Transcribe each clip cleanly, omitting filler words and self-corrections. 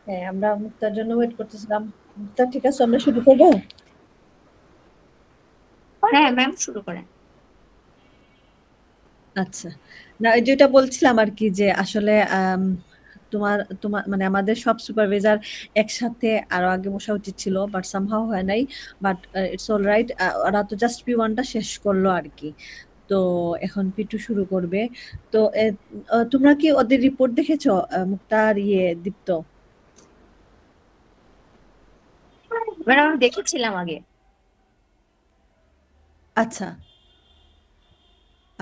হ্যাঁ, আমরা মুক্তার জন্য ওয়েট করতেছিলাম। মুক্তা, ঠিক আছে, আমরা শুরু করবো? হ্যাঁ ম্যাম, শুরু করেন। আচ্ছা, না ওই যেটা বলছিলাম আর কি, যে আসলে তোমার তোমার মানে আমাদের সব সুপারভাইজার একসাথে আরো আগে বসা উচিত ছিল, বাট সামহাও হয় নাই। বাট ইটস অল রাইট, ওরা তো জাস্ট P1টা শেষ করলো আর কি। তো এখন P2 শুরু করবে। তো তোমরা কি ওদের রিপোর্ট দেখেছো, মুক্তার দীপ্ত? ম্যাডাম আমি দেখেছিলাম আগে। আচ্ছা,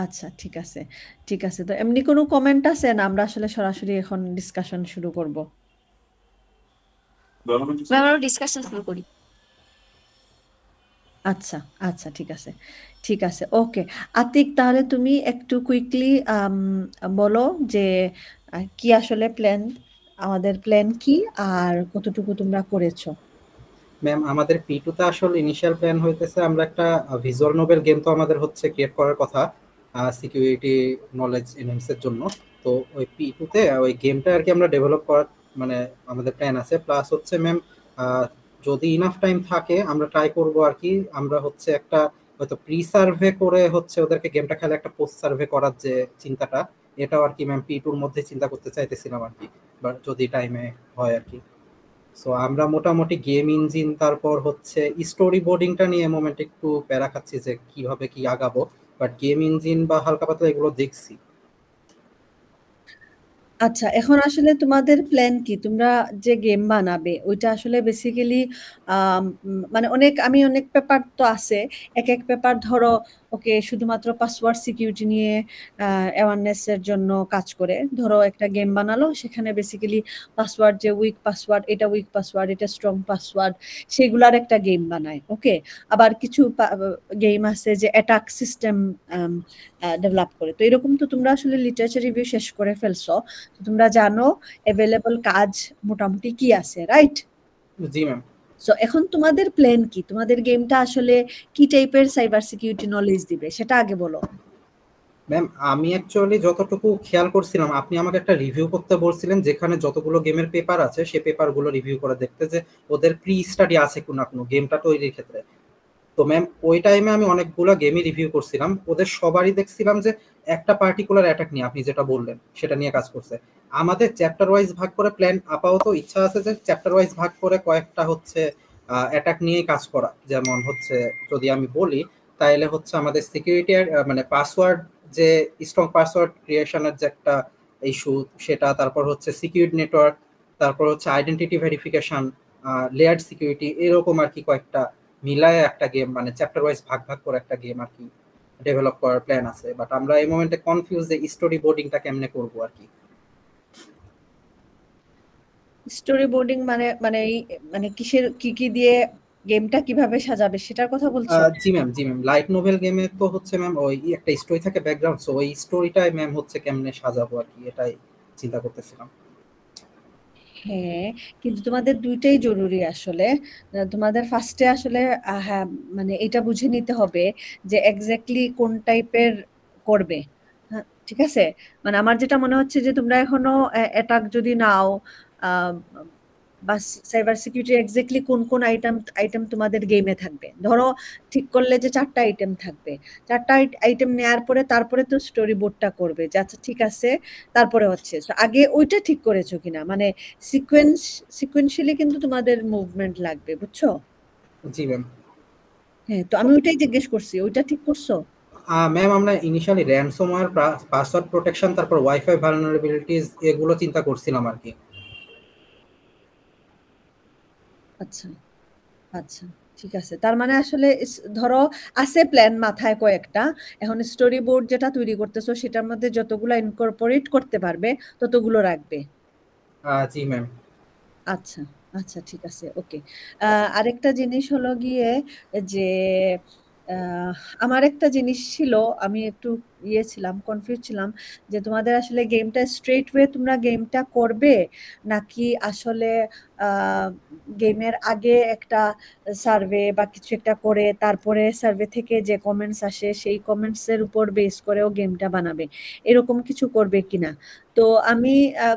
আচ্ছা, ঠিক আছে, ঠিক আছে। তো এমনি কোনো কমেন্ট আছে না? আমরা আসলে সরাসরি এখন ডিসকাশন শুরু করব। ম্যাম আমরা ডিসকাশন শুরু করি। আচ্ছা, আচ্ছা, ঠিক আছে, ঠিক আছে, ওকে। আতিক, তাহলে তুমি একটু কুইকলি বলো যে কি আসলে প্ল্যান, আমাদের প্ল্যান কি, আর কতটুকু তোমরা করেছো? ম্যাম, আমাদের P2 তে আসলে ইনিশিয়াল প্ল্যান হইতেছে আমরা একটা ভিজুয়াল নোবেল গেম তো আমাদের হচ্ছে ক্রিয়েট করার কথা সিকিউরিটি নলেজ এনহ্যান্স এর জন্য। তো ওই P2 তে ওই গেমটা আর কি আমরা ডেভেলপ করার মানে আমাদের প্ল্যান আছে। প্লাস হচ্ছে ম্যাম, যদি ইনাফ টাইম থাকে আমরা ট্রাই করব আর কি, আমরা হচ্ছে একটা হয়তো প্রি সার্ভে করে হচ্ছে ওদেরকে গেমটা খেলে একটা পোস্ট সার্ভে করার যে চিন্তাটা, এটাও আর কি ম্যাম P2-র মধ্যে চিন্তা করতে চাইতেছিলাম আর কি, বাট যদি টাইমে হয় আর কি। সো আমরা মোটামুটি গেম ইঞ্জিন তারপর হচ্ছে স্টোরি বোর্ডিংটা নিয়ে মোমেন্ট একটু প্যারা খাচ্ছি যে কিভাবে কি আগাবো। বাট গেম ইঞ্জিন বা হালকা পাতলা এগুলো দেখছি। আচ্ছা, এখন আসলে তোমাদের প্ল্যান কি? তোমরা যে গেম বানাবে ওইটা আসলে বেসিক্যালি মানে আমি অনেক পেপার তো আছে। এক এক পেপার ধরো, ওকে, শুধুমাত্র পাসওয়ার্ড সিকিউরিটি নিয়ে অ্যাওয়ারনেস এর জন্য কাজ করে। ধরো একটা গেম বানালো, সেখানে বেসিক্যালি পাসওয়ার্ড, যে উইক পাসওয়ার্ড, এটা উইক পাসওয়ার্ড, এটা স্ট্রং পাসওয়ার্ড, সেগুলার একটা গেম বানায়, ওকে। আবার কিছু গেম আছে যে অ্যাটাক সিস্টেম ডেভেলপ করে। তো এরকম তো তোমরা আসলে লিটারেচার রিভিউ শেষ করে ফেলছো, তো তোমরা জানো অ্যাভেলেবল কাজ মোটামুটি কি আছে, রাইট? জি ম্যাম। সো এখন তোমাদের প্ল্যান কি? তোমাদের গেমটা আসলে কি টাইপের সাইবার সিকিউরিটি নলেজ দিবে, সেটা আগে বলো। ম্যাম, আমি অ্যাকচুয়ালি যতটুকু খেয়াল করছিলাম, আপনি আমাকে একটা রিভিউ করতে বলছিলেন যেখানে যতগুলো গেমের পেপার আছে সেই পেপারগুলো রিভিউ করে দেখতে যে ওদের প্রি স্টাডি আছে কোনো কোনো গেমটা তৈরির ক্ষেত্রে। তো ম্যাম, ওই টাইমে আমি অনেকগুলো গেমই রিভিউ করছিলাম, ওদের সবারই দেখছিলাম যে একটা পার্টিকুলার অ্যাটাক নিয়ে আপনি যেটা বললেন সেটা নিয়ে কাজ করছে। আমাদের চ্যাপ্টার ওয়াইজ ভাগ করে প্ল্যান আপাতত ইচ্ছা আছে যে চ্যাপ্টার ওয়াইজ ভাগ করে কয়েকটা হচ্ছে অ্যাটাক নিয়েই কাজ করা। যেমন হচ্ছে যদি আমি বলি তাহলে হচ্ছে আমাদের সিকিউরিটি মানে পাসওয়ার্ড, যে স্ট্রং পাসওয়ার্ড ক্রিয়েশনের যে একটা ইস্যু সেটা, তারপর হচ্ছে সিকিউর নেটওয়ার্ক, তারপর হচ্ছে আইডেন্টিটি ভেরিফিকেশন, লেয়ার্ড সিকিউরিটি, এরকম আর কি কয়েকটা মিলায় একটা গেম মানে চ্যাপ্টার ওয়াইজ ভাগ ভাগ করে একটা গেম আর কি ডেভেলপ করার প্ল্যান আছে। বাট আমরা এই মোমেন্টে কনফিউজ যে স্টোরি বোর্ডিংটা কেমনে করবো আর কি। স্টোরি বোর্ডিং মানে মানে কিসের, কি কি দিয়ে গেমটা কিভাবে সাজাবে সেটার কথা বলছো? জি ম্যাম, জি ম্যাম, লাইট নোভেল গেমে তো হচ্ছে ম্যাম ওই একটা স্টোরি থাকে ব্যাকগ্রাউন্ড, সো ওই স্টোরিটাই ম্যাম হচ্ছে কেমনে সাজাবো আর কি, এটাই চিন্তা করতেছিলাম। হ্যাঁ, কিন্তু তোমাদের দুইটাই জরুরি আসলে। তোমাদের ফার্স্টে আসলে হ্যাঁ, মানে এটা বুঝে নিতে হবে যে এক্স্যাক্টলি কোন টাইপের করবে। হ্যাঁ, ঠিক আছে। মানে আমার যেটা মনে হচ্ছে যে তোমরা এখনো অ্যাটাক যদি নাও, আহ, বা সাইবার সিকিউরিটি এক্স্যাক্টলি কোন কোন আইটেম আইটেম তোমাদের গেমে থাকবে, ধরো ঠিক করলে যে 4টা আইটেম থাকবে। 4টা আইটেম নেয়ার পরে তারপরে তো স্টোরি বোর্ডটা করবে, যে আচ্ছা ঠিক আছে। তারপরে হচ্ছে, So, আগে ওইটা ঠিক করেছো কিনা, মানে সিকোয়েন্সিয়ালি কিন্তু তোমাদের মুভমেন্ট লাগবে, বুঝছো? জি ম্যাম। হ্যাঁ, তো আমি ওইটাই জিজ্ঞেস করছি, ওইটা ঠিক করছো? ম্যাম, আমরা ইনিশিয়ালি র্যানসমওয়্যার, পাসওয়ার্ড প্রোটেকশন, তারপর ওয়াইফাই ভালনারেবিলিটিস এগুলো চিন্তা করছিলাম আর কি। আচ্ছা, আচ্ছা, ঠিক আছে। তার মানে আসলে ধরো আছে প্ল্যান মাথায় কয়েকটা। এখন স্টোরি বোর্ড যেটা তৈরি করতেছো সেটার মধ্যে যতগুলো ইনকর্পোরেট করতে পারবে ততগুলো রাখবে। জি ম্যাম। আচ্ছা, আচ্ছা, ঠিক আছে, ওকে। আরেকটা জিনিস হলো গিয়ে যে আহ, আমার একটা জিনিস ছিল, আমি একটু ছিলাম, কনফিউজ ছিলাম, যে তোমাদের আসলে গেমটা স্ট্রেট ওয়ে তোমরা গেমটা করবে, নাকি আসলে গেমের আগে একটা সার্ভে বা কিছু একটা করে তারপরে সার্ভে থেকে যে কমেন্টস আসে সেই কমেন্টসের উপর বেস করেও গেমটা বানাবে, এরকম কিছু করবে কিনা। তো আমি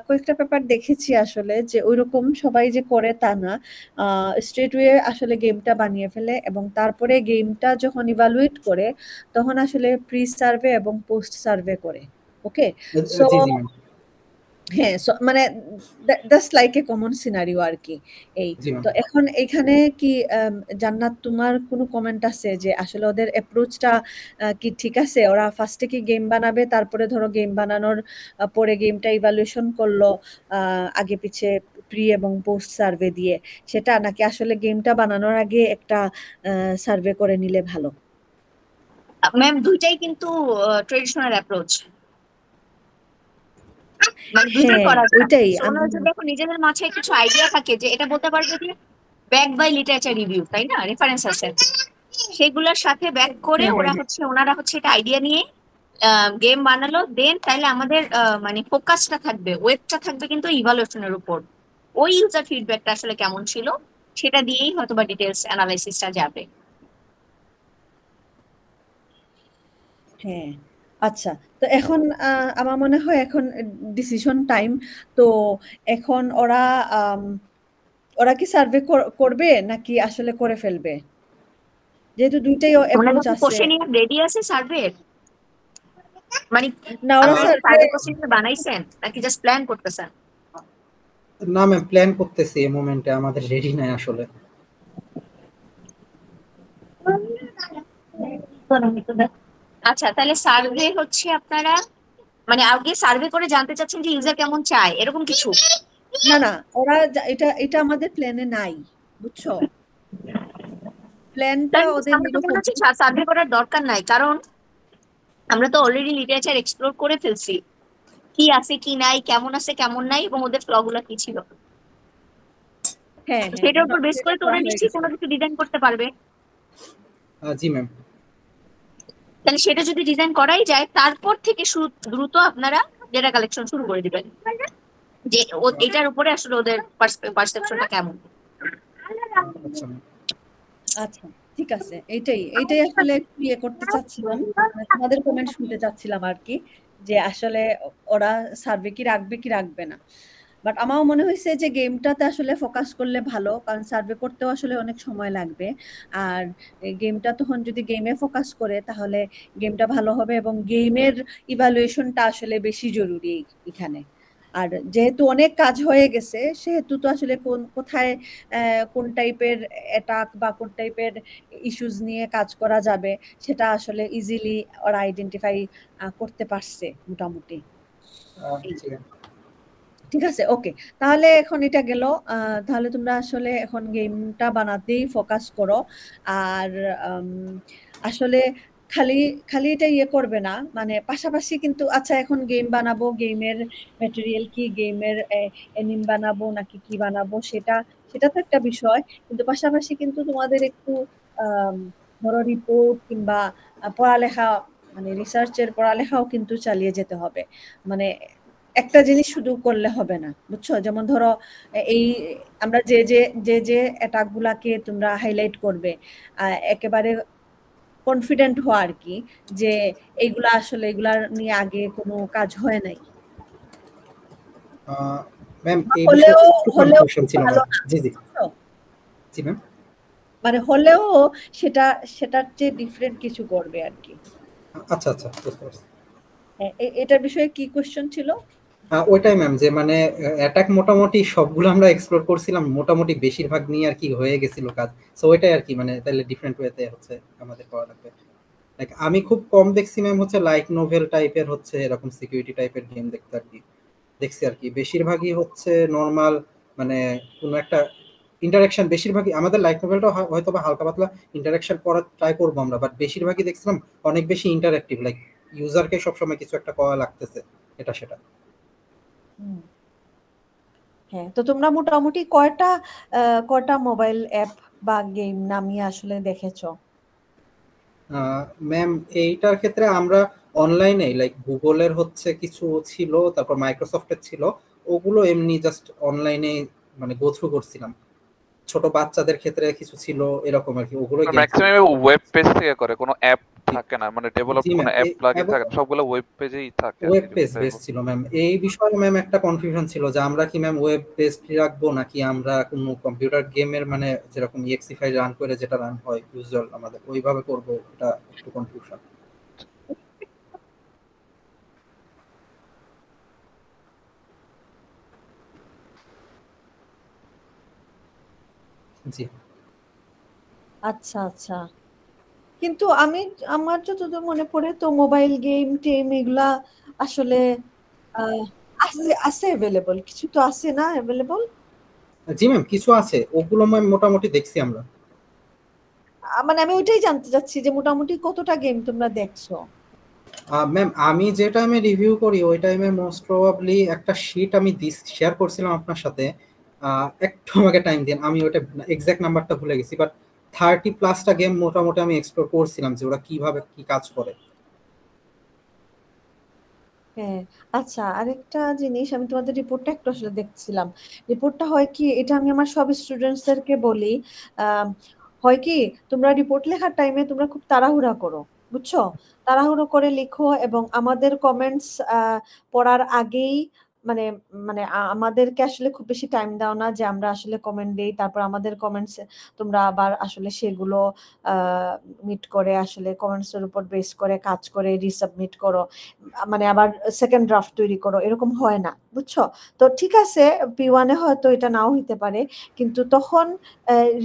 কয়েকটা পেপার দেখেছি আসলে যে ওইরকম সবাই যে করে তা না, স্ট্রেট ওয়ে আসলে গেমটা বানিয়ে ফেলে এবং তারপরে গেমটা যখন ইভালুয়েট করে তখন আসলে প্রি সার্ভে এবং পোস্ট সার্ভে করে। ওকে, সো জি জি ম্যাম। হ্যাঁ, মানে that's like a common scenario আর কি। এই জি ম্যাম। তো এখন এখানে কি জান্নাত তোমার কোনো কমেন্ট আছে যে আসলে ওদের অ্যাপ্রোচটা কি ঠিক আছে? ওরা ফার্স্টে কি গেম বানাবে, তারপরে ধরো গেম বানানোর পরে গেমটা ইভালুয়েশন করলো আগে পিছে প্রি এবং পোস্ট সার্ভে দিয়ে, সেটা নাকি আসলে গেমটা বানানোর আগে একটা সার্ভে করে নিলে ভালো? ম্যাম দুইটাই কিন্তু ট্রেডিশনাল অ্যাপ্রোচ, মানে দুইটাই হ্যাঁ, করা যায়। ওইটাই So, ওনারা যদি এখন নিজেদের মাঝে কিছু আইডিয়া থাকে যে এটা বলতে পারবে যে ব্যাক বাই লিটারেচার রিভিউ, তাই না, রেফারেন্স আছে, সেগুলোর সাথে ব্যাক করে হ্যাঁ, হ্যাঁ, ওনারা হচ্ছে এটা আইডিয়া নিয়ে গেম বানালো, দেন তাইলে আমাদের মানে ফোকাসটা থাকবে, ওয়েবটা থাকবে কিন্তু ইভালুয়েশনের উপর, ওই ইউজার ফিডব্যাকটা আসলে কেমন ছিল সেটা দিয়েই হয়তো বা ডিটেলস অ্যানালাইসিসটা যাবে। হ্যাঁ। আচ্ছা, তো এখন আমার মনে হয় এখন ডিসিশন টাইম। তো এখন আম, ওরা কি সার্ভে করবে নাকি আসলে করে ফেলবে, যেহেতু দুইটাই ওনারা অ্যাপ্রোচ কি আছে? কোশ্চেন রেডি আছে সার্ভে, মানে না, ওরা আপনারা সার্ভে, সার্ভে কোশ্চেন বানাইছেন নাকি জাস্ট প্ল্যান করতেছেন? না ম্যাম, প্ল্যান করতেছি, এই মোমেন্টে আমাদের রেডি নাই আসলে। আচ্ছা, তাহলে সার্ভে হচ্ছে আপনারা মানে আগে সার্ভে করে জানতে চাচ্ছেন যে ইউজার কেমন চায় এরকম কিছু? না না, ওরা এটা এটা আমাদের প্ল্যানে নাই, বুঝছো? প্ল্যানটা তাহলে ওদের আমার তো মনে এরকম। হচ্ছে সার্ভে করার দরকার নাই, কারণ আমরা তো অলরেডি লিটারেচার এক্সপ্লোর করে ফেলছি, কি আছে কি নাই, কেমন আছে কেমন নাই, এবং ওদের ফ্ল গুলো কি ছিল, হ্যাঁ হ্যাঁ, সেটার উপর বেস সেটা করে তো করা ওরা হয়ে নিশ্চয়ই গেছে। কোনো কিছু ডিজাইন করতে পারবে। জি ম্যাম। তাহলে সেটা যদি ডিজাইন করাই যায় তারপর থেকে শুরু দ্রুত আপনারা ডেটা কালেকশন শুরু করে দিবেন, যে এটার উপরে আসলে ওদের পারসেপশনটা কেমন। আচ্ছা ম্যাম। আচ্ছা, ঠিক আছে, এইটাই এইটাই আসলে একটু ইয়ে করতে চাচ্ছিলাম, মানে তোমাদের কমেন্ট শুনতে চাচ্ছিলাম আর কি, যে আসলে ওরা সার্ভে কি রাখবে কি রাখবে না। বাট আমারও মনে হয়েছে যে গেমটাতে আসলে ফোকাস করলে ভালো, কারণ সার্ভে করতেও আসলে অনেক সময় লাগবে। আর গেমটা তখন যদি গেমে ফোকাস করে তাহলে গেমটা ভালো হবে এবং গেমের ইভালুয়েশনটা আসলে বেশি জরুরি এখানে। আর যেহেতু অনেক কাজ হয়ে গেছে সেহেতু তো আসলে কোথায় কোন টাইপের অ্যাটাক বা কোন টাইপের ইস্যুস নিয়ে কাজ করা যাবে সেটা আসলে ইজিলি ওরা আইডেন্টিফাই করতে পারছে মোটামুটি। এই, জি ম্যাম। ঠিক আছে, ওকে। তাহলে এখন এটা গেল, তাহলে তোমরা আসলে এখন গেমটা বানাতেই ফোকাস করো। আর আম, আসলে খালি খালি এটা ইয়ে করবে না, মানে পাশাপাশি কিন্তু আচ্ছা এখন গেম বানাবো, গেমের ম্যাটেরিয়াল কি, গেমের অ্যানিম বানাবো নাকি কি বানাবো, সেটা সেটা তো একটা বিষয়, কিন্তু পাশাপাশি কিন্তু তোমাদের একটু আম, ধরো রিপোর্ট কিংবা পড়ালেখা, মানে রিসার্চের পড়ালেখাও কিন্তু চালিয়ে যেতে হবে। মানে একটা জিনিস শুধু করলে হবে না, বুঝছো? যেমন ধরো এই আমরা যে অ্যাটাক গুলাকে তোমরা হাইলাইট করবে, একেবারে কনফিডেন্ট হওয়া আর কি, যে এইগুলা আসলে এগুলা নিয়ে আগে কোনো কাজ হয় নাই, ম্যাম এই বিষয়ে হলেও একটু হলেও কনফিউশন ছিল ভালো আমার। না, জি জি। বুঝছো? জি ম্যাম। মানে হলেও সেটা সেটার চেয়ে ডিফারেন্ট কিছু করবে আর কি। আচ্ছা আচ্ছা, বুঝতে পারছি। হ্যাঁ, এটার বিষয়ে কি কোশ্চেন ছিল? ওইটাই ম্যাম, যে মানে অ্যাটাক মোটামুটি সবগুলো আমরা এক্সপ্লোর করছিলাম, মোটামুটি বেশিরভাগ নিয়ে আর কি হয়ে গেছিল কাজ। সো ওইটাই আর কি, মানে তাহলে ডিফারেন্ট ওয়েতে হচ্ছে আমাদের করা লাগবে। লাইক আমি খুব কম দেখছি ম্যাম, হচ্ছে লাইট নোভেল টাইপের, হচ্ছে এরকম সিকিউরিটি টাইপের গেম দেখতে আর কি দেখছি আর কি। বেশিরভাগই হচ্ছে নর্মাল, মানে কোনো একটা ইন্টারাকশন, বেশিরভাগই আমাদের লাইট নোভেলটা হয়তো বা হালকা পাতলা ইন্টারাকশন করার ট্রাই করবো আমরা, বাট বেশিরভাগই দেখছিলাম অনেক বেশি ইন্টারাক্টিভ, লাইক ইউজারকে সবসময় কিছু একটা করা লাগতেছে, এটা সেটা। হুম, হ্যাঁ, তো তোমরা মোটামুটি কয়টা মোবাইল অ্যাপ বা গেম নামিয়ে আসলে দেখেছো? ম্যাম এইটার ক্ষেত্রে আমরা অনলাইনে লাইক গুগলের হচ্ছে কিছু ছিল, তারপর মাইক্রোসফটের ছিল, ওগুলো এমনি জাস্ট অনলাইনে মানে গো থ্রু করছিলাম। ছোট বাচ্চাদের ক্ষেত্রে কিছু ছিল এরকম আর কি, ওগুলো গেম। ম্যাক্সিমাম ওয়েব পেজ থেকে করে, কোনো অ্যাপ জি থাকে না, মানে ডেভেলপড জি কোনো ম্যাম, অ্যাপ প্লাগইন এবং থাকে না, সবগুলো ওয়েব পেজেই থাকে আর ওয়েব কি, পেজ যদি বেস ছিল ম্যাম। এই বিষয়ে ম্যাম একটা কনফিউশন ছিল যে আমরা কি ম্যাম ওয়েব বেসড রাখবো নাকি আমরা কোনো কম্পিউটার গেমের মানে যেরকম ইএক্সি ফাইল রান করে যেটা রান হয় ইউজুয়াল আমাদের ওইভাবে করবো, এটা একটু কনফিউশন। জি আচ্ছা আচ্ছা, কিন্তু আমার যতদূর মনে পড়ে তো মোবাইল গেম টেম এগুলা আসলে আহ, আছে আছে অ্যাভেলেবল, কিছু তো আছে না অ্যাভেলেবল? জি ম্যাম, কিছু আছে, ওগুলো ম্যাম মোটামুটি দেখছি আমরা। মানে আমি ওইটাই জানতে চাচ্ছি যে মোটামুটি কতটা গেম তোমরা দেখছো? ম্যাম আমি যে টাইমে রিভিউ করি ওই টাইমে মোস্ট প্রবাবলি একটা শিট আমি শেয়ার করছিলাম আপনার সাথে। একটু আমাকে টাইম দিন, আমি ওটা এক্সাক্ট নাম্বারটা ভুলে গেছি, বাট 30+টা গেম মোটামুটি আমি এক্সপ্লোর করছিলাম যে ওরা কিভাবে কি কাজ করে। হ্যাঁ। আচ্ছা, আরেকটা জিনিস, আমি তোমাদের রিপোর্টটা একটু আসলে দেখছিলাম। রিপোর্টটা হয় কি, এটা আমি আমার সব স্টুডেন্টসদেরকে বলি, আম, হয় কি তোমরা রিপোর্ট লেখার টাইমে তোমরা খুব তাড়াহুড়া করো, বুঝছো? তাড়াহুড়ো করে লিখো এবং আমাদের কমেন্টস পড়ার আগেই মানে মানে আমাদেরকে আসলে খুব বেশি টাইম দাও না যে আমরা আসলে কমেন্ট দেই, তারপর আমাদের কমেন্টস তোমরা আবার আসলে সেগুলো মিট করে আসলে কমেন্টস এর উপর বেস করে কাজ করে রিসাবমিট করো, মানে আবার সেকেন্ড ড্রাফট তৈরি করো, এরকম হয় না, বুঝছো? তো ঠিক আছে, P1-এ হয়তো এটা নাও হইতে পারে, কিন্তু তখন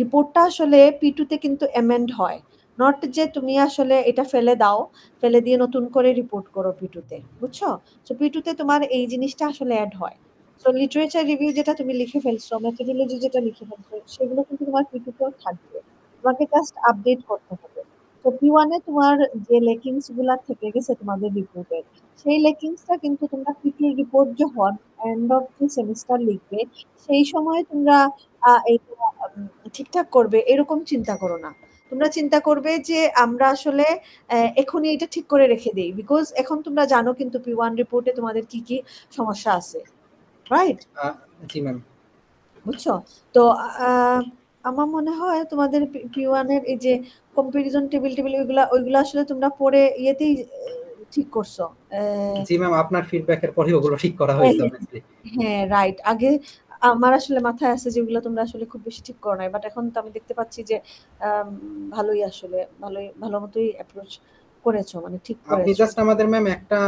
রিপোর্টটা আসলে P2-তে কিন্তু এমেন্ড হয়, নট যে তুমি আসলে এটা ফেলে দাও, ফেলে দিয়ে নতুন করে রিপোর্ট করো P2-তে, বুঝছো? তো P2-তে তোমার এই জিনিসটা আসলে অ্যাড হয়। তো লিটারেচার রিভিউ যেটা তুমি লিখে ফেলছো, মেথোডোলজি যেটা লিখে ফেলছো, সেগুলো কিন্তু তোমার P2-তেও থাকবে, তোমাকে জাস্ট আপডেট করতে হবে। তো P1-এ তোমার যে লেকিংস গুলা থেকে গেছে তোমাদের রিপোর্টের, সেই লেকিংসটা কিন্তু তোমরা পিটির রিপোর্ট যখন এন্ড অফ দি সেমিস্টার লিখবে, সেই সময় তোমরা এটা ঠিকঠাক করবে এরকম চিন্তা করো না। তোমরা চিন্তা করবে যে আমরা আসলে এখনই এটা ঠিক করে রেখে দেই, বিকজ এখন তোমরা জানো কিন্তু P1 রিপোর্টে তোমাদের কি কি সমস্যা আছে, রাইট? জি ম্যাম। বুঝছো? তো আমার মনে হয় তোমাদের P1 এর এই যে কম্পারিজন টেবিল টেবিল ওইগুলা ওইগুলা আসলে তোমরা পড়ে ইয়েতেই ঠিক করছো। জি ম্যাম, আপনার ফিডব্যাকের পরে ওগুলো ঠিক করা হ্যাঁ হয়েছে হ্যাঁ অবভিয়াসলি। হ্যাঁ, রাইট। আগে আমার আসলে মাথায় আছে যেগুলো তোমরা আসলে খুব বেশি ঠিক করো নাই, বাট এখন তো আমি দেখতে পাচ্ছি যে আম, ভালোই আসলে ভালো মতোই অ্যাপ্রোচ করেছো, মানে ঠিক আপনি করেছো। জাস্ট আমাদের ম্যাম একটা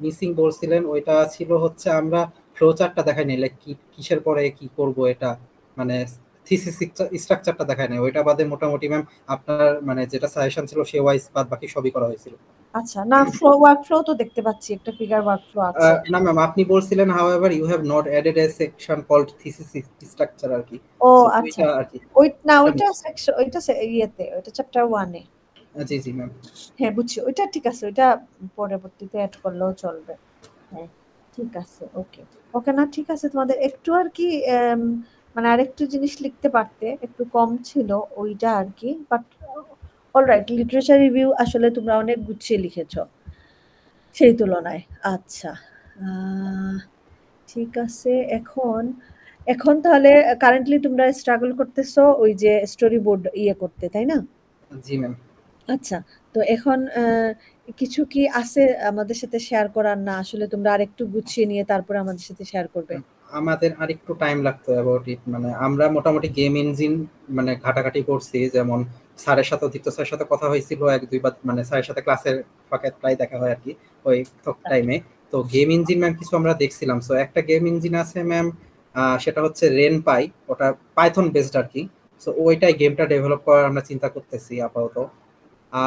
মিসিং বলছিলেন, ওইটা ছিল হচ্ছে আমরা ফ্লো চার্টটা দেখাই নাই, লাইক কি কিসের পরে কি করব এটা, মানে থিসিস স্ট্রাকচারটা দেখায় নাই, ওইটা বাদে মোটামুটি ম্যাম আপনার মানে যেটা সাজেশন ছিল সে ওয়াইজ বাদ বাকি সবই করা হয়েছিল। আচ্ছা, না ওয়ার্ক ফ্লো তো দেখতে পাচ্ছি, একটা ফিগার ওয়ার্ক ফ্লো আছে। না ম্যাম, আপনি বলছিলেন however you have not added a section called thesis structure আর কি। ও সো আচ্ছা, ওইটা আর কি। ওই না ওইটা সেকশন, ওইটা ইয়েতে, ওইটা চ্যাপ্টার 1-এ। জি জি ম্যাম। হ্যাঁ বুঝছি, ওইটা ঠিক আছে, ওইটা পরবর্তীতে অ্যাড করলেও চলবে। হ্যাঁ ঠিক আছে, ওকে ওকে, না ঠিক আছে, তোমাদের একটু আর কি মানে আরেকটু জিনিস লিখতে পারতে, একটু কম ছিল ওইটা আর কি, বাট অলরাইট, লিটারেচার রিভিউ আসলে তোমরা অনেক গুছিয়ে লিখেছো সেই তুলনায়। আচ্ছা, আহ, ঠিক আছে। এখন এখন তাহলে কারেন্টলি তোমরা স্ট্রাগল করতেছো ওই যে স্টোরি বোর্ড ইয়ে করতে, তাই না? জি ম্যাম। আচ্ছা, তো এখন কিছু কি আছে আমাদের সাথে শেয়ার করার, না আসলে তোমরা আরেকটু গুছিয়ে নিয়ে তারপরে আমাদের সাথে শেয়ার করবে? আমাদের আর একটু টাইম লাগতো অ্যাবাউট ইট, মানে আমরা মোটামুটি গেম ইঞ্জিন মানে ঘাটাঘাটি করছি, যেমন স্যারের সাথে অধিক স্যারের সাথে কথা হয়েছিল এক দুইবার, মানে স্যারের সাথে ক্লাসের ফাঁকে প্রায় দেখা হয় আর কি ওই টাইমে। তো গেম ইঞ্জিন ম্যাম কিছু আমরা দেখছিলাম। সো একটা গেম ইঞ্জিন আছে ম্যাম, সেটা হচ্ছে রেন পাই, ওটা পাইথন বেসড আর কি। সো ওইটাই গেমটা ডেভেলপ করার আমরা চিন্তা করতেছি আপাতত।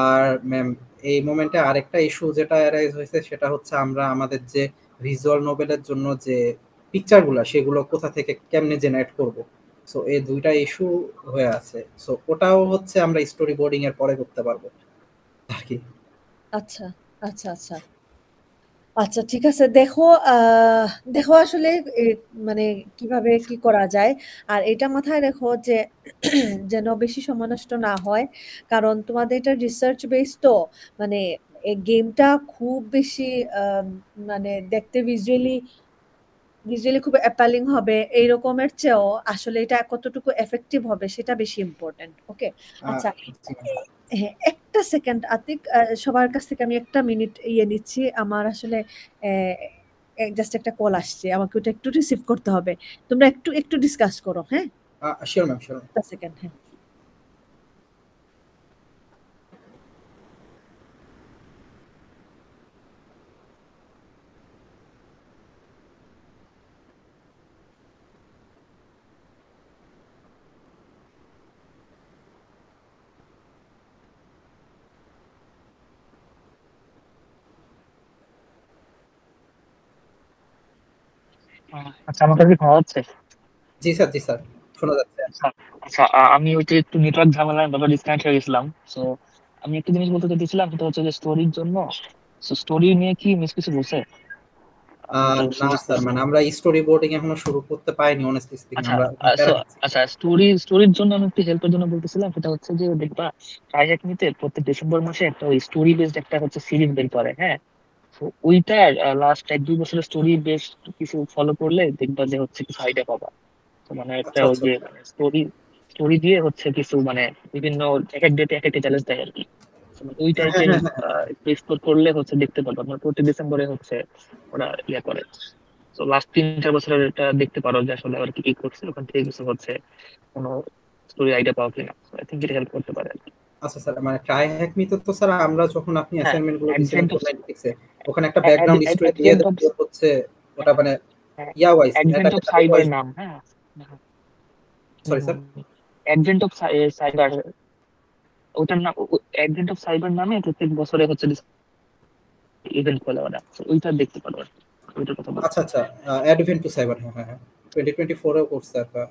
আর ম্যাম এই মোমেন্টে আরেকটা ইস্যু যেটা অ্যারাইজ হয়েছে সেটা হচ্ছে আমরা আমাদের যে ভিজুয়াল নোভেলের জন্য যে পিকচারগুলো সেগুলো কোথা থেকে কেমনে জেনারেট করব। সো এই দুইটা ইস্যু হয়ে আছে। সো ওটাও হচ্ছে আমরা স্টোরি বোর্ডিং এর পরে করতে পারবো আর কি। আচ্ছা আচ্ছা আচ্ছা আচ্ছা, ঠিক আছে। দেখো দেখো আসলে এ, মানে কিভাবে কি করা যায়, আর এটা মাথায় রেখো যে যেন বেশি সময় নষ্ট না হয়, কারণ তোমাদের এটা রিসার্চ বেস তো, মানে এই গেমটা খুব বেশি মানে দেখতে ভিজুয়ালি ভিজুয়ালি খুব অ্যাপালিং হবে এই রকমের চেয়েও আসলে এটা কতটুকু এফেক্টিভ হবে সেটা বেশি ইম্পর্টেন্ট। ওকে, আচ্ছা হ্যাঁ একটা সেকেন্ড আতিক, সবার কাছ থেকে আমি একটা মিনিট নিচ্ছি, আমার আসলে জাস্ট একটা কল আসছে, আমাকে ওটা একটু রিসিভ করতে হবে, তোমরা একটু একটু ডিসকাস করো। হ্যাঁ শিওর ম্যাম, শিওর। একটা সেকেন্ড। হ্যাঁ আচ্ছা, আমার কাছে খাওয়া হচ্ছে। জি স্যার, জি স্যার, শোনা যাচ্ছে। আচ্ছা আচ্ছা, আমি ওইটা একটু নেটওয়ার্ক ঝামেলার ব্যাপারে ডিসকানেক্ট হয়ে গেছিলাম। সো আমি একটা জিনিস বলতে চাইছিলাম, সেটা হচ্ছে যে স্টোরির জন্য। সো স্টোরি নিয়ে কি মিস কিছু বলছে? না স্যার, মানে আমরা স্টোরি বোর্ডিং এখনো শুরু করতে পারিনি অনেস্টলি স্পিকিং। আচ্ছা আমরা আচ্ছা, স্টোরির জন্য আমি একটু হেল্পের জন্য বলতেছিলাম, সেটা হচ্ছে যে দেখবা ট্রাইহ্যাক নিতে প্রত্যেক ডিসেম্বর মাসে একটা ওই স্টোরি বেসড একটা হচ্ছে সিরিজ বের করে। হ্যাঁ, তো ওইটার লাস্ট 1-2 বছরের স্টোরি বেস কিছু ফলো করলে দেখবা যে হচ্ছে কিছু আইডিয়া পাবা। তো মানে একটা আচ্ছা ওই আচ্ছা যে স্টোরি স্টোরি দিয়ে হচ্ছে কিছু মানে বিভিন্ন এক এক ডেটে এক একটা চ্যালেঞ্জ দেয় আর কি। তো মানে ওই হ্যাঁ হ্যাঁ টাইপের হ্যাঁ এক্সপ্লোর করলে হচ্ছে দেখতে পারবা। মানে প্রতি ডিসেম্বরে হচ্ছে ওরা ইয়ে করে। তো লাস্ট 3-4 বছরের এটা দেখতে পারো যে আসলে আর কি কি করছে, ওখান থেকে কিছু হচ্ছে কোনো স্টোরি আইডিয়া পাওয়া কিনা। আই থিঙ্ক এটা হেল্প করতে পারে আর কি। আচ্ছা স্যার, মানে ট্রাই হ্যাক মিতে তো স্যার আমরা যখন আপনি হ্যাঁ, অ্যাসাইনমেন্ট গুলো দিছিলেন অ্যাডভেন্ট অফ 496 এ, ওখানে একটা ব্যাকগ্রাউন্ড স্টোরি দিয়ে অ্যাডভেন্ট অফ হচ্ছে ওটা মানে ইয়া wise advent of attack cyber wise. নাম। হ্যাঁ, sorry sir. Advent of cyber, ওটার নাম অ্যাডভেন্ট অফ সাইবার নামে প্রত্যেক বছরে হচ্ছে ইভেন্ট করে ওরা। So ওইটা দেখতে পারো আর কি। ওইটার কথা বলছি। আচ্ছা আচ্ছা, অ্যাডভেন্ট টু সাইবার, হ্যাঁ হ্যাঁ হ্যাঁ, 2024 এও করছে একটা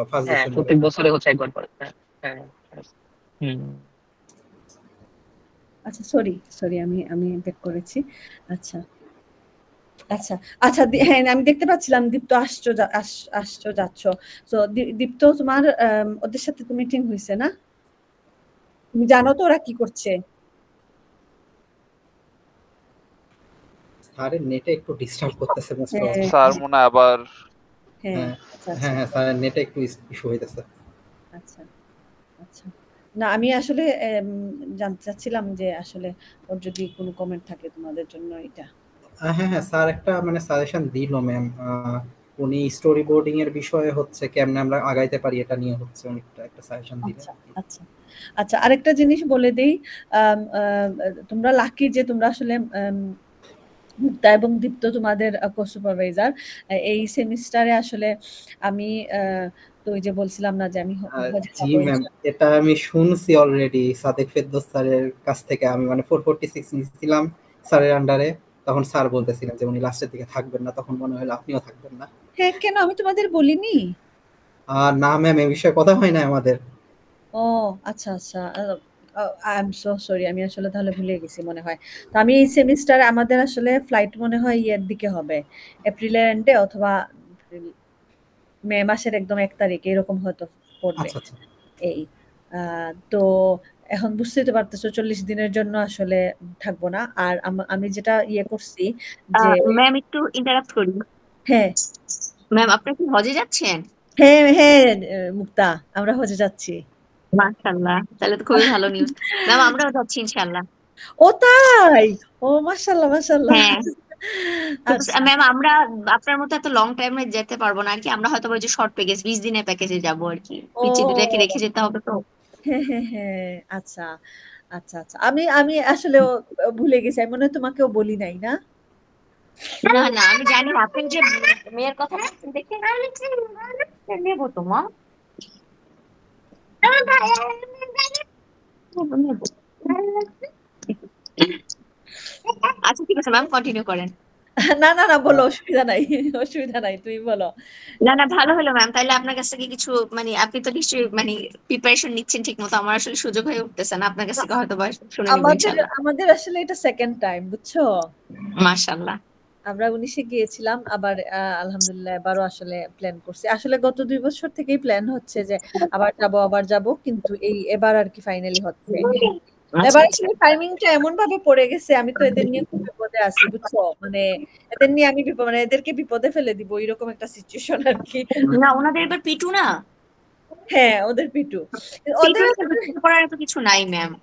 ফার্স্ট হ্যাঁ, ডিসেম্বরে। প্রত্যেক বছরে হচ্ছে একবার করে। হ্যাঁ হ্যাঁ হ্যাঁ। হুম। আচ্ছা সরি সরি, আমি আমি ব্যাক করেছি। আচ্ছা আচ্ছা আচ্ছা, হ্যাঁ আমি দেখতে পাচ্ছিলাম দীপ্ত আসছো যাচ্ছ। তো দীপ্ত তোমার ওদের সাথে তো মিটিং হয়েছে না? তুমি জানো তো ওরা কি করছে? স্যারের নেটে একটু ডিস্টার্ব করতেছে মোস্ট অফ। হ্যাঁ স্যার মনে হয় আবার হ্যাঁ হ্যাঁ আচ্ছা আচ্ছা হ্যাঁ হ্যাঁ, স্যারের নেটে একটু ইস্যু হইতেছে। আচ্ছা আচ্ছা। না আমি আসলে জানতে চাচ্ছিলাম যে আসলে ওর যদি কোনো কমেন্ট থাকে তোমাদের জন্য এটা। হ্যাঁ হ্যাঁ, স্যার একটা মানে সাজেশন দিল ম্যাম। উনি স্টোরি বোর্ডিং এর বিষয়ে হচ্ছে কেমনে আমরা আগাইতে পারি এটা নিয়ে হচ্ছে অনেকটা একটা সাজেশন দিলেন। আচ্ছা আচ্ছা আচ্ছা, আরেকটা জিনিস বলে দেই, তোমরা লাকি যে তোমরা আসলে মুক্তা এবং দীপ্ত তোমাদের কো-সুপারভাইজার এই সেমিস্টারে। আসলে আমি তো ওই যে বলছিলাম না যে আমি জি ম্যাম, এটা আমি শুনছি অলরেডি সাদেক ফেরদৌস স্যারের কাছ থেকে। আমি মানে 446 নিয়েছিলাম স্যারের আন্ডারে, তখন স্যার বলতেছিলেন যে উনি লাস্টের দিকে থাকবেন না, তখন মনে হলো আপনিও থাকবেন না। হ্যাঁ কেন আমি তোমাদের বলিনি? না ম্যাম, এই বিষয়ে কথা হয় না আমাদের। ও আচ্ছা আচ্ছা, আই এম সো সরি, আমি আসলে তাহলে ভুলে গেছি মনে হয়। তো আমি এই সেমিস্টার আমাদের আসলে ফ্লাইট মনে হয় ইয়ের দিকে হবে, এপ্রিলের এন্ডে অথবা মে মাসের একদম 1 তারিখ এরকম হয়তো পড়বে। আচ্ছা আচ্ছা, এই তো এখন বুঝতেই তো পারতেছো 40 দিনের জন্য আসলে থাকবো না। আর আমি যেটা ইয়ে করছি যে ম্যাম একটু ইন্টারাপ্ট করি। হ্যাঁ ম্যাম আপনারা কি হজে যাচ্ছেন? হ্যাঁ হ্যাঁ মুক্তা, আমরা হজে যাচ্ছি। মাশাআল্লাহ, তাহলে তো খুবই ভালো নিউজ। ম্যাম আমরাও যাচ্ছি ইনশাআল্লাহ। ও তাই? ও মাশাআল্লাহ মাশাআল্লাহ। হ্যাঁ আচ্ছা ম্যাম, আমরা আপনার মতো এত লং টাইমে যেতে পারবো না আর কি। আমরা হয়তো ওই যে শর্ট প্যাকেজ 20 দিনের প্যাকেজে যাবো আর কি। পিচ্চি দুটাকে ও রেখে যেতে হবে তো। হ্যাঁ হ্যাঁ হ্যাঁ, আচ্ছা আচ্ছা আচ্ছা, আমি আমি আসলে ভুলে গেছি, আমি মনে হয় তোমাকেও বলি নাই না? না না, আমি জানি আপনি যে মেয়ের কথা বলছেন দেখে নেবো তো মা। নেবো। আচ্ছা ঠিক আছে ম্যাম, কন্টিনিউ করেন। না না না, বলো, অসুবিধা নাই অসুবিধা নাই, তুমি বলো। না না, ভালো হলো ম্যাম। তাইলে আপনার কাছ থেকে কিছু মানে আপনি তো নিশ্চয়ই মানে প্রিপারেশন নিচ্ছেন ঠিক মতো। আমার আসলে সুযোগ হয়ে উঠতেছে না, আপনার কাছ থেকে হয়তো বা শুনে নিব আমাদের ইনশাআল্লাহ। আমাদের আসলে এটা সেকেন্ড টাইম, বুঝছো? মাশাআল্লাহ। আমরা 19-এ গিয়েছিলাম, আবার আলহামদুলিল্লাহ এবারও আসলে প্ল্যান করছি। আসলে গত 2 বছর থেকেই প্ল্যান হচ্ছে যে আবার যাব কিন্তু এবার আর কি ফাইনালি হচ্ছে। আচ্ছা এবার আচ্ছা আসলে টাইমিংটা এমন ভাবে পড়ে গেছে, আমি তো এদের নিয়ে খুব বিপদে আছি, বুঝছো? মানে এদের নিয়ে আমি মানে এদেরকে বিপদে ফেলে দিব, এরকম একটা সিচুয়েশন আর কি। না, ওনাদের এবার পিটু না, হ্যাঁ, ওদের পিটু। পিটু ওদের নিয়ে দুঃখ করার এত কিছু নাই ম্যাম।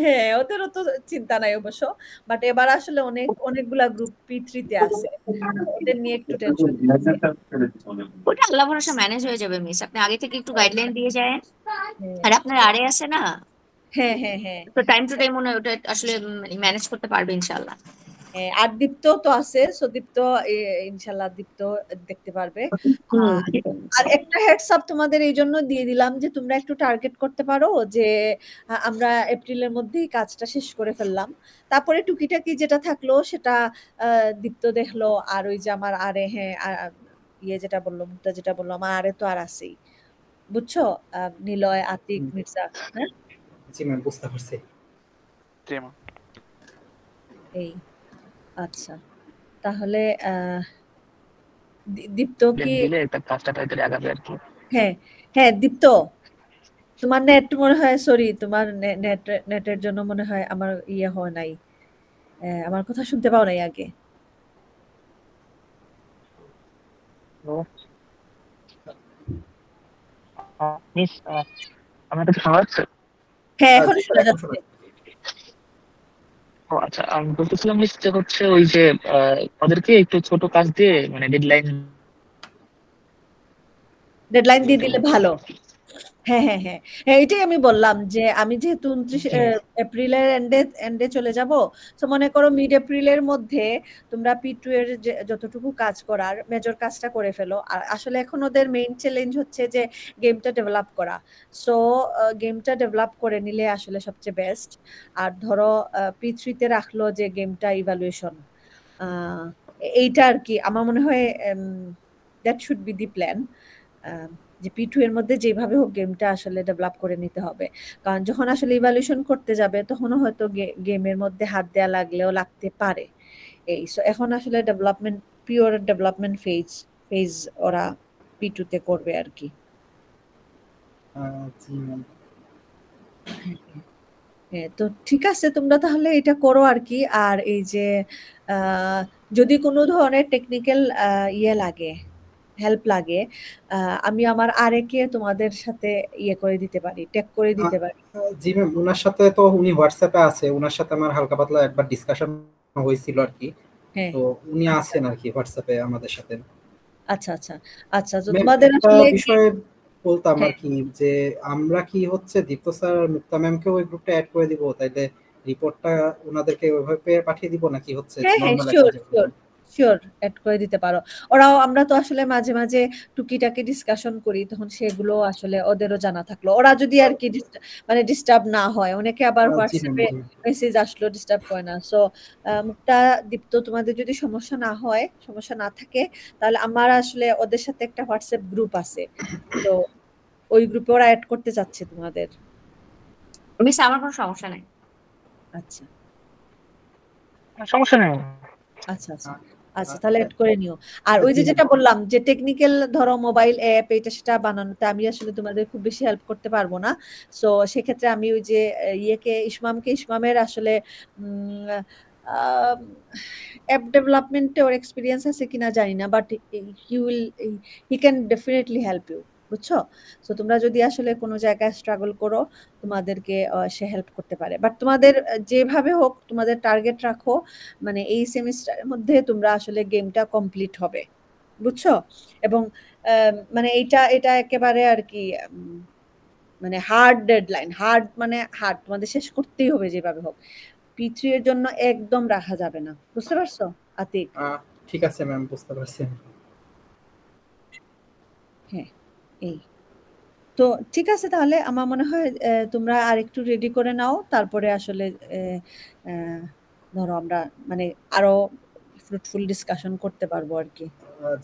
হ্যাঁ, ওদেরও তো চিন্তা নাই অবশ্য, বাট এবার আসলে অনেকগুলা গ্রুপ P3 তে আছে, ওদের নিয়ে একটু টেনশন আছে। ওটা আল্লাহ ভরসা ম্যানেজ হয়ে যাবে মিস, আপনি আগে থেকে একটু গাইডলাইন দিয়ে যায়। হ্যাঁ আর আপনার আরে আছে না, হ্যাঁ হ্যাঁ হ্যাঁ তো টাইম টু টাইম মনে হয় ওটা আসলে ম্যানেজ করতে পারবে ইনশাল্লাহ। হ্যাঁ, আর দীপ্ত তো আছে, সো দীপ্ত ইনশাল্লাহ দীপ্ত দেখতে পারবে। আর একটা হেডস আপ তোমাদের এই জন্য দিয়ে দিলাম যে তোমরা একটু টার্গেট করতে পারো যে আমরা এপ্রিলের মধ্যেই কাজটা শেষ করে ফেললাম, তারপরে টুকিটাকি যেটা থাকলো সেটা দীপ্ত দেখলো, আর ওই যে আমার আরে, হ্যাঁ ইয়ে যেটা বললো, মুক্তা যেটা বললো, আমার আরে তো আর আছেই, বুঝছো? নিলয়, আতিক, মির্জা। হ্যাঁ, জি ম্যাম, বুঝতে পারছি। জি ম্যাম। এই আচ্ছা, তাহলে দীপ্ত কি? দিলে একটা কাজটা তাড়াতাড়ি আগাবে আর কি। হ্যাঁ হ্যাঁ, দীপ্ত তোমার নেট মনে হয়, সরি, তোমার নেটের জন্য মনে হয় আমার ইয়ে হয় নাই, আমার কথা শুনতে পাও নাই আগে। তো মিস আমার কাছে শোনা যাচ্ছে? হ্যাঁ, এখন জি, শোনা এখন যাচ্ছে। শোনা ও আচ্ছা, আমি বলতেছিলাম মিস যে হচ্ছে ওই যে ওদেরকে একটু ছোট কাজ দিয়ে মানে ডেডলাইন ডেডলাইন দিয়ে দিলে ভালো। হ্যাঁ হ্যাঁ হ্যাঁ হ্যাঁ, এটাই আমি বললাম যে আমি যেহেতু 29 এপ্রিলের এন্ডে চলে যাব, তো মনে করো মিড এপ্রিলের মধ্যে তোমরা P2 এর যতটুকু কাজ করার মেজর কাজটা করে ফেলো। আর আসলে এখন ওদের মেইন চ্যালেঞ্জ হচ্ছে যে গেমটা ডেভেলপ করা, সো গেমটা ডেভেলপ করে নিলে আসলে সবচেয়ে বেস্ট। আর ধরো P3 তে রাখলো যে গেমটা ইভালুয়েশন, এইটা আর কি আমার মনে হয় that should be the plan, যে P2 এর মধ্যে যেভাবে হোক গেমটা আসলে ডেভেলপ করে নিতে হবে। কারণ যখন আসলে ইভালুয়েশন করতে যাবে তখনও হয়তো গেমের মধ্যে হাত দেওয়া লাগলেও লাগতে পারে। এই সো এখন আসলে ডেভেলপমেন্ট, পিওর ডেভেলপমেন্ট ফেজ ওরা P2 তে করবে আর কি। জি ম্যাম। হ্যাঁ, তো ঠিক আছে, তোমরা তাহলে এটা করো আর কি। আর এই যে যদি কোনো ধরনের টেকনিক্যাল ইয়ে লাগে, হেল্প লাগে, আমি আমার আরেকে তোমাদের সাথে ইয়ে করে দিতে পারি, ট্যাগ করে দিতে পারি। জি ম্যাম, ওনার সাথে তো উনি হোয়াটসঅ্যাপে আছে, ওনার সাথে আমার হালকা পাতলা একবার ডিসকাশন হয়েছিল আর কি, হ্যাঁ, তো উনি আছেন আর কি হোয়াটসঅ্যাপে আমাদের সাথে। আচ্ছা আচ্ছা আচ্ছা, তো ম্যাম, তোমাদের একটা আসলে বিষয়ে বলতাম আর হ্যাঁ কি, যে আমরা কি হচ্ছে দীপ্ত স্যার আর মুক্তা ম্যামকে ওই গ্রুপটা অ্যাড করে দিব, তাইলে রিপোর্টটা ওনাদেরকে ওইভাবে পাঠিয়ে দিব, নাকি হচ্ছে হ্যাঁ হ্যাঁ, নর্মাল একটা শিওর শিওর শিওর, অ্যাড করে দিতে পারো। ওরাও, আমরা তো আসলে মাঝে মাঝে টুকিটাকি ডিসকাশন করি, তখন সেগুলো আসলে ওদেরও জানা থাকলো, ওরা যদি আর কি মানে ডিস্টার্ব না হয়। অনেকে আবার জি ম্যাম, হোয়াটসঅ্যাপে জি মেসেজ আসলো, ডিস্টার্ব করে না। সো মুক্তা, দীপ্ত, তোমাদের যদি সমস্যা না হয়, সমস্যা না থাকে, তাহলে আমার আসলে ওদের সাথে একটা হোয়াটসঅ্যাপ গ্রুপ আছে, তো ওই গ্রুপে ওরা অ্যাড করতে চাচ্ছে তোমাদের। মিস আমার কোনো সমস্যা নাই। আচ্ছা সমস্যা নেই। আচ্ছা আচ্ছা আচ্ছা, তাহলে এড করে নিও। আর ওই যে যেটা বললাম যে টেকনিক্যাল, ধরো মোবাইল অ্যাপ এটা সেটা বানানোতে আমি আসলে তোমাদের খুব বেশি হেল্প করতে পারবো না। সো সেক্ষেত্রে আমি ওই যে ইসমামের আসলে অ্যাপ ডেভেলপমেন্টে ওর এক্সপিরিয়েন্স আছে কিনা জানি না, but he can definitely help you, বুঝছো? সো তোমরা যদি আসলে কোনো জায়গায় স্ট্রাগল করো, তোমাদেরকে সে হেল্প করতে পারে। বাট তোমাদের যেভাবে হোক তোমাদের টার্গেট রাখো, মানে এই সেমিস্টারের মধ্যে তোমরা আসলে গেমটা কমপ্লিট হবে, বুঝছো? এবং মানে এটা একেবারে আর কি মানে হার্ড ডেডলাইন, হার্ড মানে হার্ড, তোমাদের শেষ করতেই হবে যেভাবে হোক। P3 এর জন্য একদম রাখা যাবে না, বুঝতে পারছো আতিক? ঠিক আছে ম্যাম, বুঝতে পারছি। হ্যাঁ, এই তো ঠিক আছে, তাহলে আমার মনে হয় তোমরা আর একটু রেডি করে নাও, তারপরে আসলে ধরো আমরা মানে আরো ফ্রুটফুল ডিসকাশন করতে পারবো আর কি।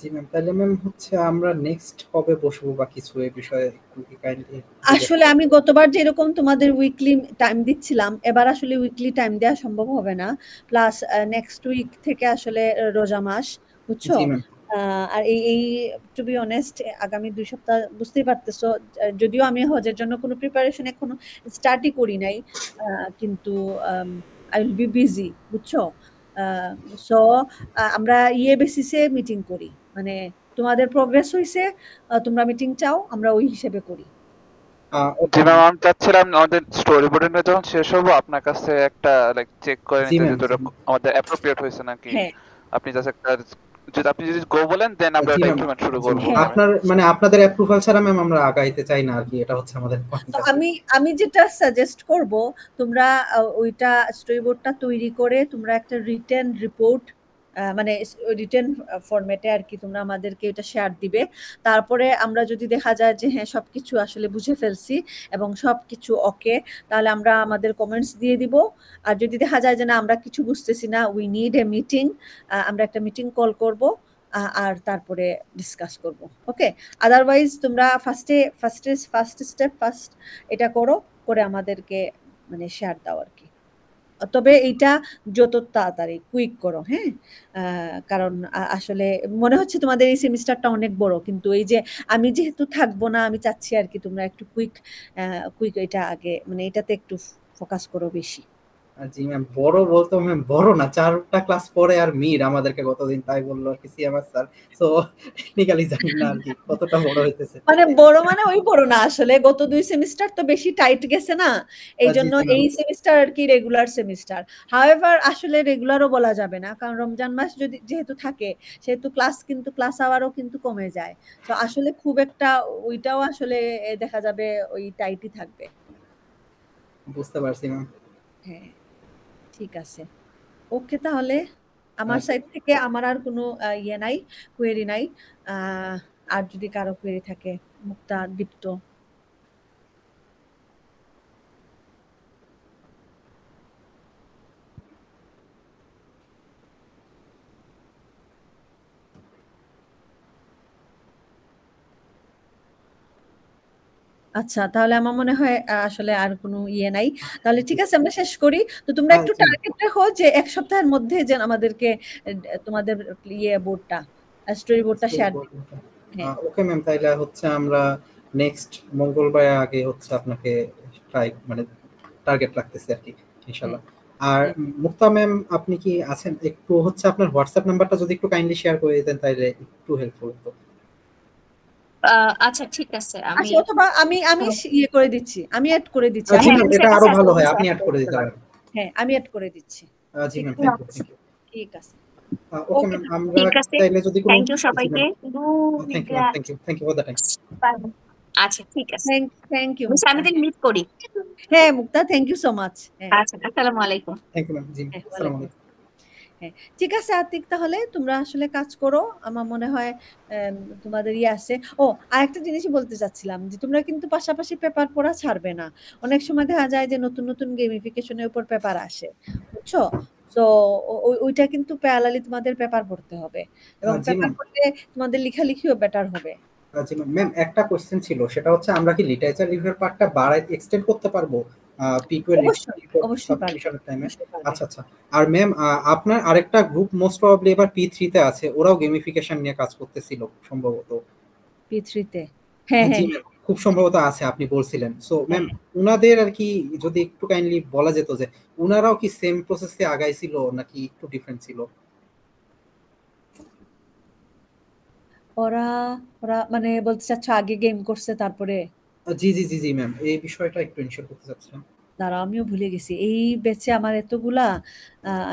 জি ম্যাম, তাহলে ম্যাম হচ্ছে আমরা নেক্সট কবে বসবো বা কিছু এই বিষয়ে একটু কি কাইন্ডলি। আসলে আমি গতবার যেরকম তোমাদের উইকলি টাইম দিচ্ছিলাম, এবার আসলে উইকলি টাইম দেওয়া সম্ভব হবে না। প্লাস নেক্সট উইক থেকে আসলে রোজা মাস, বুঝছো? জি ম্যাম। আর এই টু বি অনেস্ট আগামী 2 সপ্তাহ বুঝতেই পারতেছো, যদিও আমি হজের জন্য কোনো প্রিপারেশন এখনো স্টার্টই করি নাই, কিন্তু আই উইল বি বিজি, বুঝছো? সো আমরা বেসিসে মিটিং করি, মানে তোমাদের প্রোগ্রেস হইছে, তোমরা মিটিং চাও, আমরা ওই হিসেবে করি। ওকে জি ম্যাম, আমি চাচ্ছিলাম আমাদের স্টোরি বোর্ডিং যখন শেষ হবো আপনার কাছে একটা লাইক চেক করে জি নিতে ম্যাম, যে ওটা আমাদের অ্যাপ্রোপ্রিয়েট হয়েছে নাকি। হ্যাঁ আপনি জাস্ট একটা আপনি যদি গো বলেন দেন আমরা জি এটা ম্যাম, ইমপ্লিমেন্ট শুরু জি করবো। ম্যাম, হ্যাঁ আপনার মানে আপনাদের অ্যাপ্রুভাল ছাড়া ম্যাম আমরা আগাইতে চাই না আর কি, এটা হচ্ছে আমাদের পয়েন্ট তো আর কি। আমি যেটা সাজেস্ট করব, তোমরা ওইটা স্টোরি বোর্ডটা তৈরি করে তোমরা একটা রিটেন রিপোর্ট, মানে রিটেন ফরম্যাটে আর কি তোমরা আমাদেরকে এটা শেয়ার দিবে। তারপরে আমরা যদি দেখা যায় যে হ্যাঁ সবকিছু আসলে বুঝে ফেলছি এবং সবকিছু ওকে, তাহলে আমরা আমাদের কমেন্টস দিয়ে দিব। আর যদি দেখা যায় যে না আমরা কিছু বুঝতেছি না, উই নিড এ মিটিং, আমরা একটা মিটিং কল করব আর তারপরে ডিসকাস করব। ওকে, আদারওয়াইজ তোমরা ফার্স্ট স্টেপ এটা করো, করে আমাদেরকে মানে শেয়ার দাও আর কি। তবে এইটা যত তাড়াতাড়ি কুইক করো, হ্যাঁ? কারণ আসলে মনে হচ্ছে তোমাদের এই সেমিস্টারটা অনেক বড়, কিন্তু এই যে আমি যেহেতু থাকবো না, আমি চাচ্ছি আর কি তোমরা একটু কুইক এটা আগে, মানে এটাতে একটু ফোকাস করো বেশি। জি ম্যাম, বড় বলতো ম্যাম বড় না, 4টা ক্লাস পরে আর মিড আমাদেরকে গতদিন তাই বললো আর কি সিএমআর স্যার। সো টেকনিক্যালি জানি না আর কি কতটা বড় হইতেছে। মানে বড় মানে ওই বড় না, আসলে গত 2 সেমিস্টার তো বেশি টাইট গেছে না, এই জি জন্য জি ম্যাম, এই সেমিস্টার আর কি রেগুলার সেমিস্টার। হাউএভার আসলে রেগুলারও বলা যাবে না, কারণ রমজান মাস যদি যেহেতু থাকে, সেহেতু ক্লাস আওয়ারও কিন্তু কমে যায়। তো আসলে খুব একটা ওইটাও আসলে দেখা যাবে ওই টাইটই থাকবে। বুঝতে পারছি ম্যাম। হ্যাঁ, ঠিক আছে। ওকে, তাহলে আমার আচ্ছা, সাইড থেকে আমার আর কোনো নাই, কোয়েরি নাই। আর যদি কারো কোয়েরি থাকে, মুক্তা, দীপ্ত। আচ্ছা, তাহলে আমার মনে হয় আসলে আর কোনো নাই। তাহলে ঠিক আছে, আমরা শেষ করি। তো তোমরা একটু জি টার্গেট রাখো যে 1 সপ্তাহের মধ্যে যেন আমাদেরকে তোমাদের বোর্ডটা, স্টোরি বোর্ডটা শেয়ার দিবে। হ্যাঁ, ওকে ম্যাম, তাইলে হচ্ছে আমরা নেক্সট মঙ্গলবার আগে হচ্ছে আপনাকে ট্রাই মানে টার্গেট রাখতেছি আর কি, হ্যাঁ, ইনশাল্লাহ। আর হ্যাঁ। মুক্তা ম্যাম, আপনি কি আছেন? একটু হচ্ছে আপনার হোয়াটসঅ্যাপ নাম্বারটা যদি একটু কাইন্ডলি শেয়ার করে দিতেন তাইলে একটু হেল্পফুল হতো। আচ্ছা ঠিক আছে, আমি আচ্ছা, অথবা আমি করে দিচ্ছি, আমি অ্যাড করে দিচ্ছি। জি হ্যাঁ ম্যাম, নিচের এটা কাছে আরো আছে, ভালো হয়, নিচে আপনি আছে অ্যাড করে দিতে পারেন। হ্যাঁ, আমি অ্যাড করে দিচ্ছি। জি ঠিক ম্যাম, আছে, থ্যাংক ইউ, থ্যাংক ইউ। ঠিক আছে। ওকে ওকে, ম্যাম, আমরা ঠিক আছে, তাইলে যদি কোনো থ্যাংক ইউ জি সবাইকে। Ma'am, thank you ma'am, thank you for the time. আচ্ছা ঠিক আছে, থ্যাংক ইউ বেশ মুক্তা। আমি দিন মিট করি। হ্যাঁ মুক্তা, থ্যাংক ইউ সো মাচ। হ্যাঁ, আচ্ছা, আসসালামু আলাইকুম। থ্যাংক ইউ ম্যাম, জি হ্যাঁ, আসসালামু ওয়ালাইকুম আলাইকুম। আসসালাম। হ্যাঁ, ঠিক আছে আতিক, তাহলে তোমরা আসলে কাজ করো। আমার মনে হয় তোমাদের আছে। ও, আরেকটা জিনিসই বলতে চাচ্ছিলাম যে তোমরা কিন্তু পাশাপাশি পেপার পড়া ছাড়বে না। অনেক সময় দেখা যায় যে নতুন নতুন গেমিফিকেশনের উপর পেপার আসে, বুঝছো? তো ওইটা কিন্তু প্যারালালি তোমাদের পেপার পড়তে হবে, এবং জি পেপার ম্যাম, পড়লে তোমাদের লেখালেখিও বেটার হবে। জি ম্যাম। ম্যাম, একটা কোশ্চেন ছিল, সেটা হচ্ছে আমরা কি লিটারেচার রিভিউর পার্টটা বাড়াই এক্সটেন্ড করতে পারবো P12 অবশ্যই, রিপোর্ট অবশ্যই পারবে, সাবমিশনের টাইমে? অবশ্যই পারবে। আচ্ছা আচ্ছা। আর ম্যাম, আপনার আরেকটা গ্রুপ মোস্ট প্রবাবলি এবার P3 তে আছে, ওরাও গেমিফিকেশন নিয়ে কাজ করতেছিল সম্ভবত। P3 তে? হ্যাঁ, জি হ্যাঁ, ম্যাম, খুব সম্ভবত আছে, আপনি বলছিলেন। সো হ্যাঁ, ম্যাম, হ্যাঁ। উনাদের আর কি যদি একটু কাইন্ডলি বলা যেত যে উনারাও কি সেম প্রসেসে আগাইছিল নাকি একটু ডিফারেন্ট ছিল? ওরা ওরা মানে বলতে চাচ্ছ আগে গেম করছে তারপরে? জি জি জি জি ম্যাম, এই বিষয়টা একটু ইনশিওর করতে চাচ্ছিলাম। দাঁড়াও, আমিও ভুলে গেছি এই ব্যাচে আমার এতগুলা।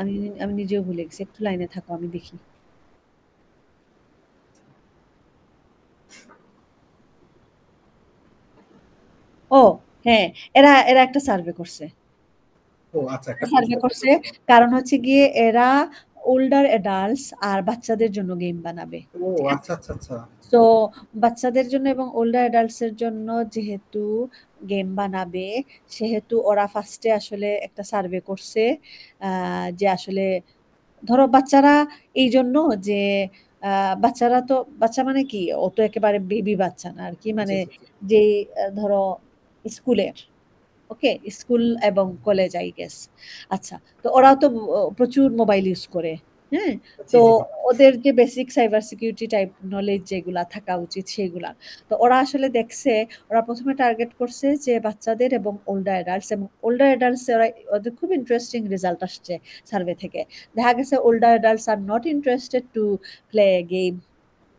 আমি আমি নিজেও ভুলে গেছি, একটু লাইনে থাকো, আমি দেখি। ও হ্যাঁ, এরা এরা একটা সার্ভে করছে, ও আচ্ছা, একটা সার্ভে করছে। কারণ হচ্ছে গিয়ে এরা ওল্ডার অ্যাডাল্টস আর বাচ্চাদের জন্য গেম বানাবে। ও ঠিক আছে, আচ্ছা আচ্ছা আচ্ছা। তো বাচ্চাদের জন্য এবং ওল্ডার অ্যাডাল্টস এর জন্য যেহেতু গেম বানাবে, সেহেতু ওরা ফার্স্টে আসলে একটা সার্ভে করছে, যে আসলে ধরো বাচ্চারা এই জন্য যে বাচ্চারা তো, বাচ্চা মানে কি, ও তো একেবারে বেবি বাচ্চা না আর কি, জি মানে জি জি। যে ধরো স্কুলের, ওকে, স্কুল এবং কলেজ আই গেস। আচ্ছা, তো ওরাও তো প্রচুর মোবাইল ইউজ করে, হ্যাঁ, জি তো জি জি। ওদের যে basic cyber security type knowledge যেগুলা থাকা উচিত সেগুলা। তো ওরা আসলে দেখছে, ওরা প্রথমে টার্গেট করছে যে বাচ্চাদের এবং ওল্ডার অ্যাডাল্টস, এবং ওল্ডার অ্যাডাল্টস ওদের খুব ইন্টারেস্টিং রেজাল্ট আসছে সার্ভে থেকে। দেখা গেছে older adults are not interested to play game,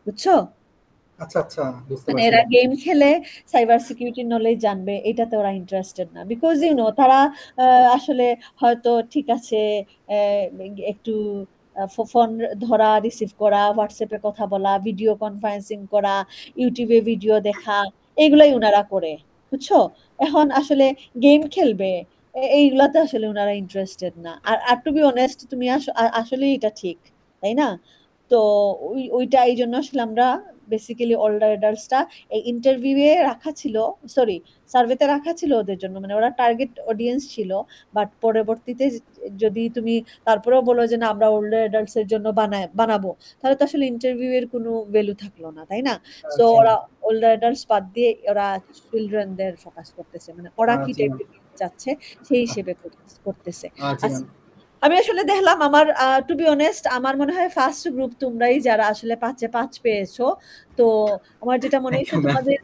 বুঝছো? আচ্ছা আচ্ছা, বুঝতে মানে পারছি এরা ম্যাম। গেম খেলে সাইবার সিকিউরিটি নলেজ জানবে, এটাতে ওরা ইন্টারেস্টেড না। বিকজ তারা আসলে হয়তো ঠিক আছে, একটু ফোন ধরা, রিসিভ করা, হোয়াটসঅ্যাপে কথা বলা, ভিডিও কনফারেন্সিং করা, ইউটিউবে ভিডিও দেখা, এগুলাই ওনারা করে, বুঝছো? এখন আসলে গেম খেলবে, এইগুলাতে আসলে ওনারা ইন্টারেস্টেড না। আর টু বি অনেস্ট, তুমি আসলে এটা ঠিক, তাই না? তো ওইটা এই জন্য আসলে আমরা বেসিক্যালি ওল্ডার অ্যাডাল্টসটা এই ইন্টারভিউয়ে রাখা ছিল, সরি সার্ভেতে রাখা ছিল ওদের জন্য, মানে ওরা টার্গেট অডিয়েন্স ছিল। বাট পরবর্তীতে যদি তুমি তারপরেও বলো যে না আমরা ওল্ডার অ্যাডাল্টস এর জন্য বানাবো, তাহলে তো আসলে ইন্টারভিউ এর কোনো ভ্যালু থাকলো না, তাই না? সো জি ওরা ম্যাম। ওল্ডার অ্যাডাল্টস বাদ দিয়ে ওরা চিলড্রেনদের ফোকাস করতেছে, মানে ওরা কি জি ম্যাম। টাইপের চাচ্ছে সেই হিসেবে করতেছে। জি ম্যাম। আমি আসলে দেখলাম, আমার টু বি অনেস্ট আমার মনে হয় ফার্স্ট গ্রুপ তোমরাই যারা আসলে 5-5 পেয়েছো। তো আমার যেটা মনে থ্যাংক হয়েছে ইউ ম্যাম। তোমাদের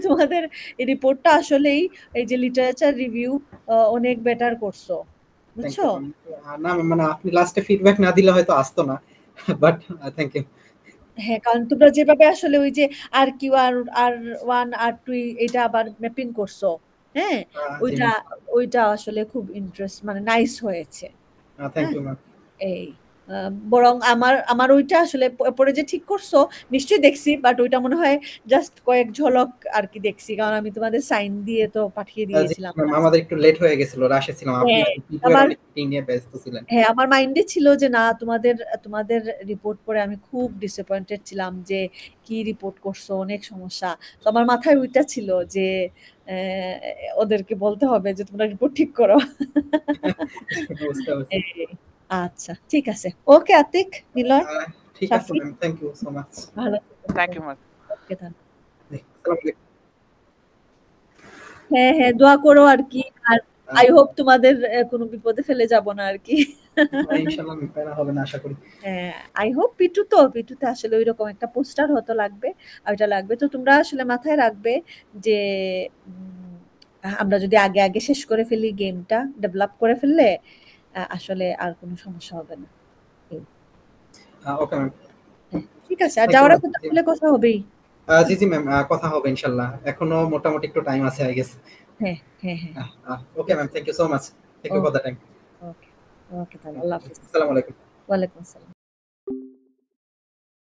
তোমাদের এই রিপোর্টটা আসলেই এই যে লিটারেচার রিভিউ অনেক বেটার করছো, থ্যাংক বুঝছো? You ma'am. না ma'am, মানে আপনি লাস্টে ফিডব্যাক না দিলে হয়তো আসতো না, বাট থ্যাংক ইউ। হ্যাঁ, কারণ তোমরা যেভাবে আসলে ওই যে আর কিউ আর 1 আর 2 এটা আবার ম্যাপিং করছো, হ্যাঁ, জি ওইটা ম্যাম। ওইটা আসলে খুব ইন্টারেস্ট, মানে নাইস হয়েছে। থ্যাংক হ্যাঁ, ইউ ম্যাম। এই বরং আমার আমার ওইটা আসলে পরে যে ঠিক করছো নিশ্চয়ই দেখছি, বাট ওইটা মনে হয় জাস্ট কয়েক ঝলক আর কি দেখছি, কারণ আমি তোমাদের সাইন দিয়ে তো পাঠিয়ে জি দিয়েছিলাম। ম্যাম, আমাদের একটু লেট হয়ে গেছিল, রাশে ছিলাম, আপনি হ্যাঁ, পিটু এর আমার অনেক মিটিং নিয়ে ব্যস্ত ছিলেন। হ্যাঁ আমার মাইন্ডে ছিল যে না, তোমাদের তোমাদের রিপোর্ট পড়ে আমি খুব ডিসঅ্যাপয়েন্টেড ছিলাম যে কি রিপোর্ট করছো, অনেক সমস্যা। তো আমার মাথায় ওইটা ছিল যে আহ, ওদেরকে বলতে হবে যে তোমরা রিপোর্ট ঠিক করো। বুঝতে পারছি। এই, আচ্ছা ঠিক আছে, ওকে আতিক, নিলয়, ঠিক আছে Shafi, ma'am, thank you so much. ভালো থ্যাংক ইউ ম্যাম। ওকে তাহলে। আসসালামু আলাইকুম। হ্যাঁ হ্যাঁ, দোয়া করো আর কি। আর আহ, আই হোপ তোমাদের কোনো বিপদে ফেলে যাব না আর কি। ইনশাআল্লাহ প্যারা হবে না আশা করি। হ্যাঁ, আই হোপ পিটুতে আসলে ওইরকম একটা পোস্টার হয়তো লাগবে, আর ওইটা লাগবে। তো তোমরা আসলে মাথায় রাখবে যে আমরা যদি আগে আগে শেষ করে ফেলি, গেমটা ডেভেলপ করে ফেললে আসলে আর কোনো সমস্যা হবে না। এই, ওকে ম্যাম। হ্যাঁ, ঠিক আছে, আর থ্যাংক ইউ যাওয়ার ম্যাম। আগে তাহলে কথা হবেই। জি জি ম্যাম, কথা হবে ইনশাআল্লাহ, এখনো মোটামুটি একটু টাইম আছে আই গেস। হ্যাঁ হ্যাঁ হ্যাঁ, okay ma'am, thank you so much, thank you for the time. Okay okay, তাহলে আল্লাহ হাফিজ। আসসালামু আলাইকুম। ওয়ালাইকুম আসসালাম।